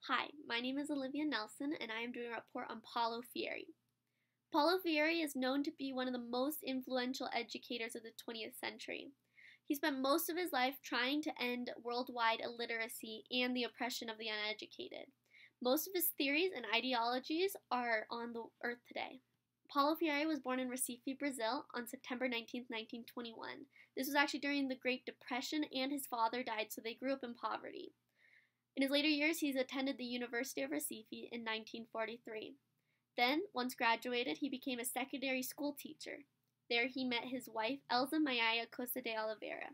Hi, my name is Olivia Nelson, and I am doing a report on Paulo Freire. Paulo Freire is known to be one of the most influential educators of the 20th century. He spent most of his life trying to end worldwide illiteracy and the oppression of the uneducated. Most of his theories and ideologies are on the earth today. Paulo Freire was born in Recife, Brazil on September 19, 1921. This was actually during the Great Depression, and his father died, so they grew up in poverty. In his later years, he's attended the University of Recife in 1943. Then, once graduated, he became a secondary school teacher. There he met his wife, Elza Maia Costa de Oliveira.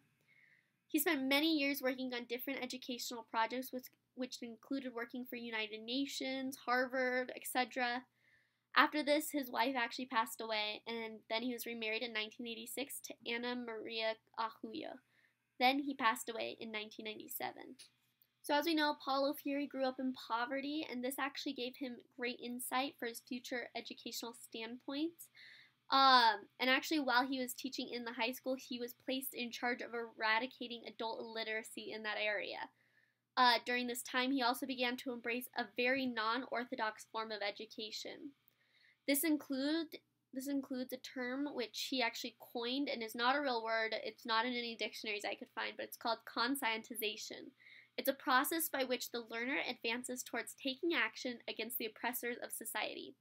He spent many years working on different educational projects, which included working for United Nations, Harvard, etc. After this, his wife actually passed away, and then he was remarried in 1986 to Ana Maria Arroyo. Then he passed away in 1997. So as we know, Paulo Freire grew up in poverty, and this actually gave him great insight for his future educational standpoints. And actually, while he was teaching in the high school, he was placed in charge of eradicating adult illiteracy in that area. During this time, he also began to embrace a very non-orthodox form of education. This includes a term which he actually coined, and is not a real word. It's not in any dictionaries I could find, but it's called conscientization. It's a process by which the learner advances towards taking action against the oppressors of society.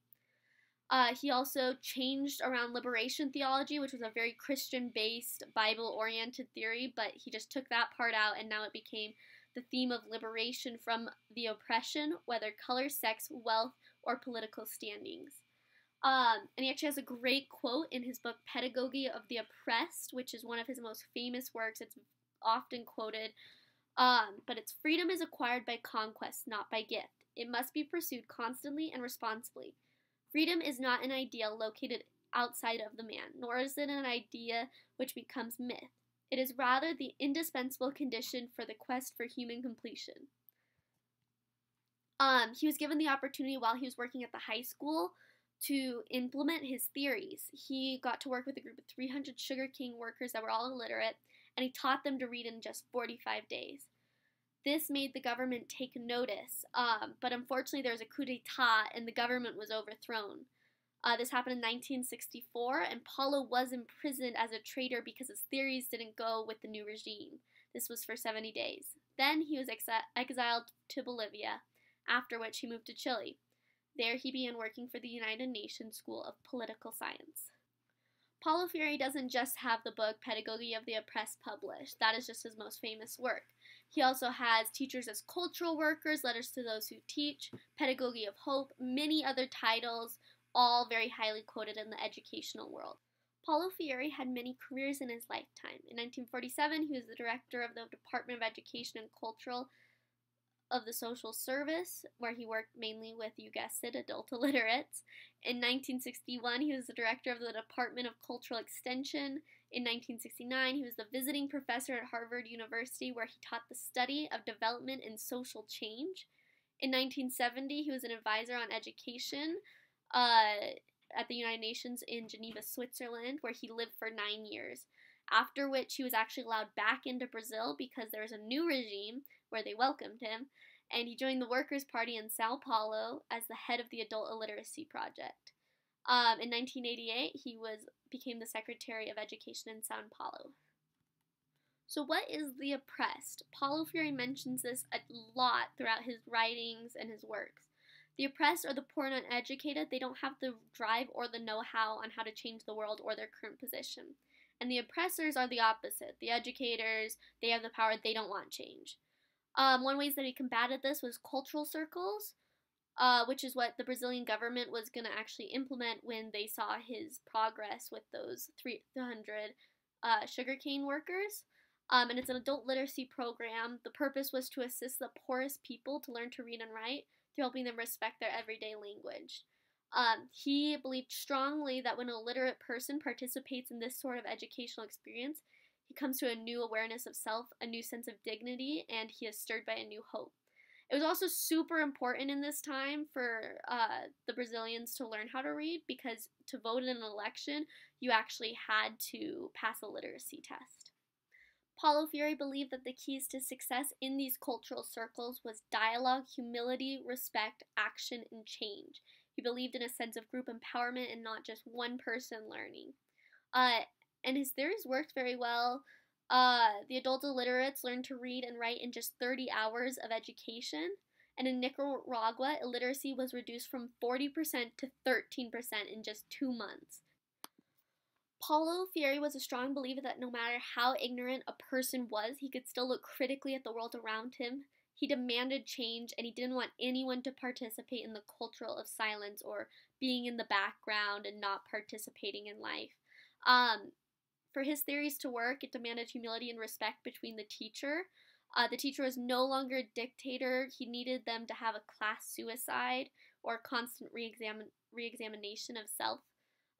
He also changed around liberation theology, which was a very Christian-based, Bible-oriented theory, but he just took that part out, and now it became the theme of liberation from the oppression, whether color, sex, wealth, or political standings. And he actually has a great quote in his book, Pedagogy of the Oppressed, which is one of his most famous works. It's often quoted. But its freedom is acquired by conquest, not by gift. It must be pursued constantly and responsibly. Freedom is not an ideal located outside of the man, nor is it an idea which becomes myth. It is rather the indispensable condition for the quest for human completion. He was given the opportunity while he was working at the high school to implement his theories. He got to work with a group of 300 sugarcane workers that were all illiterate, and he taught them to read in just 45 days. This made the government take notice, but unfortunately there was a coup d'etat and the government was overthrown. This happened in 1964, and Paulo was imprisoned as a traitor because his theories didn't go with the new regime. This was for 70 days. Then he was exiled to Bolivia, after which he moved to Chile. There he began working for the United Nations School of Political Science. Paulo Freire doesn't just have the book Pedagogy of the Oppressed published. That is just his most famous work. He also has Teachers as Cultural Workers, Letters to Those Who Teach, Pedagogy of Hope, many other titles, all very highly quoted in the educational world. Paulo Freire had many careers in his lifetime. In 1947, he was the director of the Department of Education and Cultural of the Social Service, where he worked mainly with, you guessed it, adult illiterates. In 1961, he was the director of the Department of Cultural Extension. In 1969, he was the visiting professor at Harvard University, where he taught the study of development and social change. In 1970, he was an advisor on education at the United Nations in Geneva, Switzerland, where he lived for 9 years. After which he was actually allowed back into Brazil because there was a new regime where they welcomed him, and he joined the Workers' Party in Sao Paulo as the head of the Adult Illiteracy Project. In 1988, he became the Secretary of Education in Sao Paulo. So what is the oppressed? Paulo Freire mentions this a lot throughout his writings and his works. The oppressed are the poor and uneducated. They don't have the drive or the know-how on how to change the world or their current position. And the oppressors are the opposite. The educators, they have the power, they don't want change. One way that he combated this was cultural circles, which is what the Brazilian government was going to actually implement when they saw his progress with those 300 sugarcane workers. And it's an adult literacy program. The purpose was to assist the poorest people to learn to read and write through helping them respect their everyday language. He believed strongly that when a literate person participates in this sort of educational experience, he comes to a new awareness of self, a new sense of dignity, and he is stirred by a new hope. It was also super important in this time for the Brazilians to learn how to read, because to vote in an election, you actually had to pass a literacy test. Paulo Freire believed that the keys to success in these cultural circles was dialogue, humility, respect, action, and change. He believed in a sense of group empowerment and not just one person learning. Uh, and his theories worked very well. The adult illiterates learned to read and write in just 30 hours of education. And in Nicaragua, illiteracy was reduced from 40% to 13% in just 2 months. Paulo Freire was a strong believer that no matter how ignorant a person was, he could still look critically at the world around him. He demanded change, and he didn't want anyone to participate in the culture of silence or being in the background and not participating in life. For his theories to work, it demanded humility and respect between the teacher. The teacher was no longer a dictator. He needed them to have a class suicide or constant re-examination of self.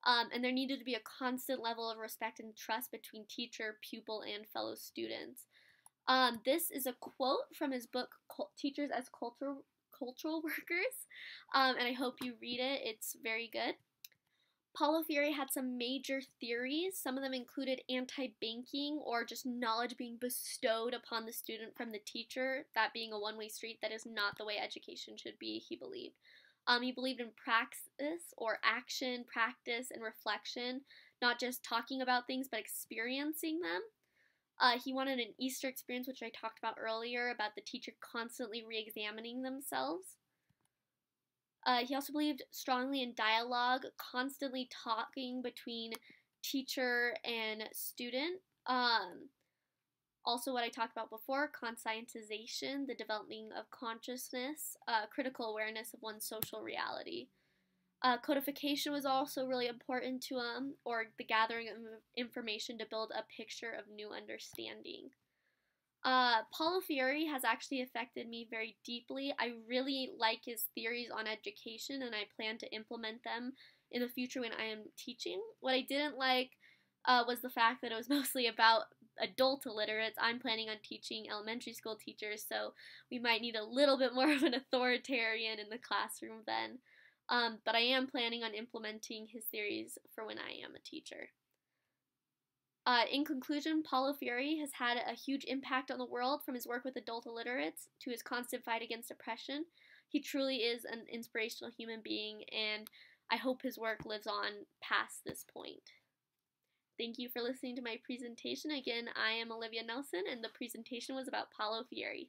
And there needed to be a constant level of respect and trust between teacher, pupil, and fellow students. This is a quote from his book, Teachers as Cultural Workers, and I hope you read it. It's very good. Paulo Freire had some major theories. Some of them included anti-banking, or just knowledge being bestowed upon the student from the teacher, that being a one-way street. That is not the way education should be, he believed. He believed in praxis, or action, practice, and reflection, not just talking about things, but experiencing them. He wanted an Easter experience, which I talked about earlier, about the teacher constantly re-examining themselves. He also believed strongly in dialogue, constantly talking between teacher and student. Also, what I talked about before, conscientization, the developing of consciousness, critical awareness of one's social reality. Codification was also really important to him, or the gathering of information to build a picture of new understanding. Paulo Freire has actually affected me very deeply. I really like his theories on education, and I plan to implement them in the future when I am teaching. What I didn't like was the fact that it was mostly about adult illiterates. I'm planning on teaching elementary school teachers, so we might need a little bit more of an authoritarian in the classroom then. But I am planning on implementing his theories for when I am a teacher. In conclusion, Paulo Freire has had a huge impact on the world, from his work with adult illiterates to his constant fight against oppression. He truly is an inspirational human being, and I hope his work lives on past this point. Thank you for listening to my presentation. Again, I am Olivia Nelson, and the presentation was about Paulo Freire.